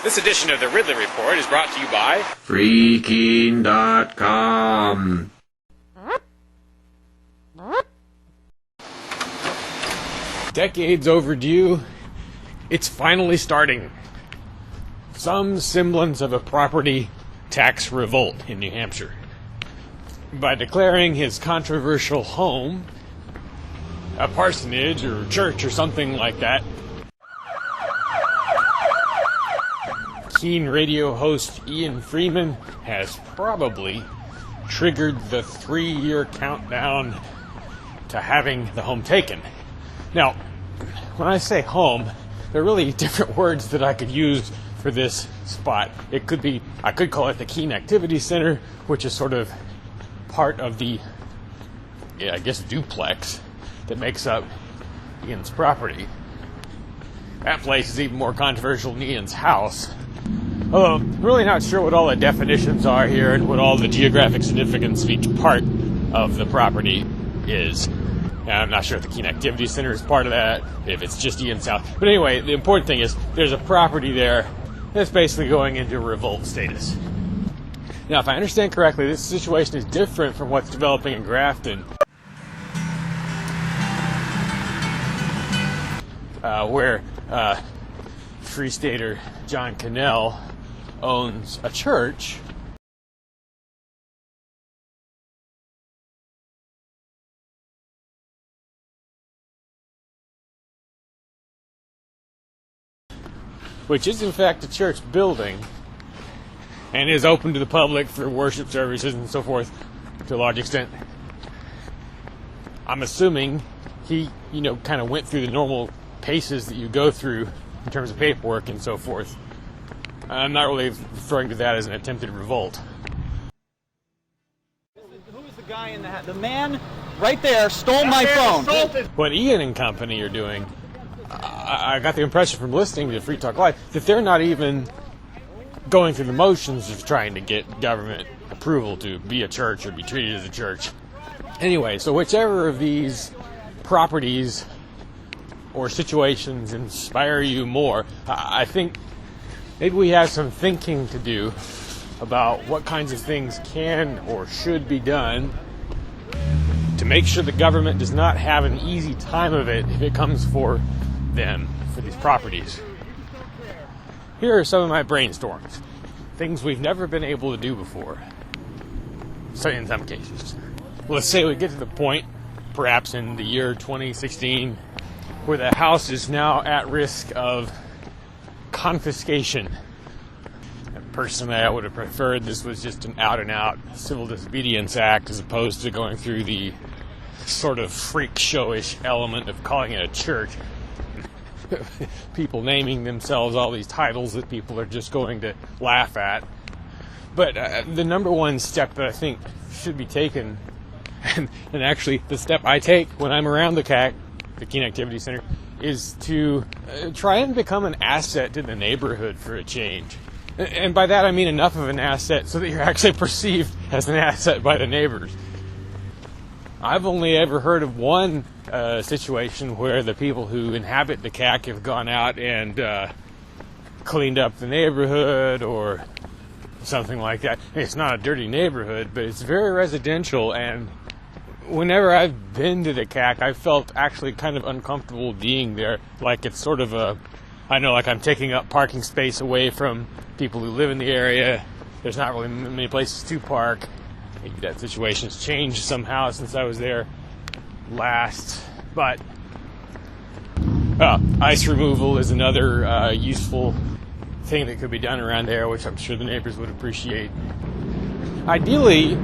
This edition of the Ridley Report is brought to you by Freaking.com. Decades overdue, it's finally starting. Some semblance of a property tax revolt in New Hampshire. By declaring his controversial home a parsonage or church or something like that, keen radio host Ian Freeman has probably triggered the 3-year countdown to having the home taken. Now, when I say home, there are really different words that I could use for this spot. I could call it the Keene Activity Center, which is sort of part of the, duplex that makes up Ian's property. That place is even more controversial than Ian's house. Although, I'm really not sure what all the definitions are here and what all the geographic significance of each part of the property is. And I'm not sure if the Keene Activity Center is part of that, if it's just Ian's house. But anyway, the important thing is there's a property there that's basically going into revolt status. Now, if I understand correctly, this situation is different from what's developing in Grafton, where Free Stater John Cannell owns a church which is in fact a church building and is open to the public for worship services and so forth to a large extent. I'm assuming he, kind of went through the normal paces that you go through in terms of paperwork and so forth. I'm not really referring to that as an attempted revolt. Who is the guy in the hat? The man right there stole my phone. What Ian and company are doing, I got the impression from listening to Free Talk Live that they're not even going through the motions of trying to get government approval to be a church or be treated as a church. Anyway, so whichever of these properties or situations inspire you more, I think maybe we have some thinking to do about what kinds of things can or should be done to make sure the government does not have an easy time of it if it comes for them, for these properties. Here are some of my brainstorms. Things we've never been able to do before. So in some cases. Let's say we get to the point, perhaps in the year 2016, where the house is now at risk of confiscation. And personally, I would have preferred this was just an out-and-out civil disobedience act as opposed to going through the sort of freak showish element of calling it a church. People naming themselves all these titles that people are just going to laugh at. But the number one step that I think should be taken, and actually the step I take when I'm around the Keene Activity Center, is to try and become an asset to the neighborhood for a change. And by that I mean enough of an asset so that you're actually perceived as an asset by the neighbors. I've only ever heard of one situation where the people who inhabit the CAC have gone out and cleaned up the neighborhood or something like that. It's not a dirty neighborhood, but it's very residential, and whenever I've been to the CAC, I felt actually kind of uncomfortable being there. Like it's sort of like I'm taking up parking space away from people who live in the area. There's not really many places to park. Maybe that situation's changed somehow since I was there last. But ice removal is another useful thing that could be done around there, which I'm sure the neighbors would appreciate. Ideally,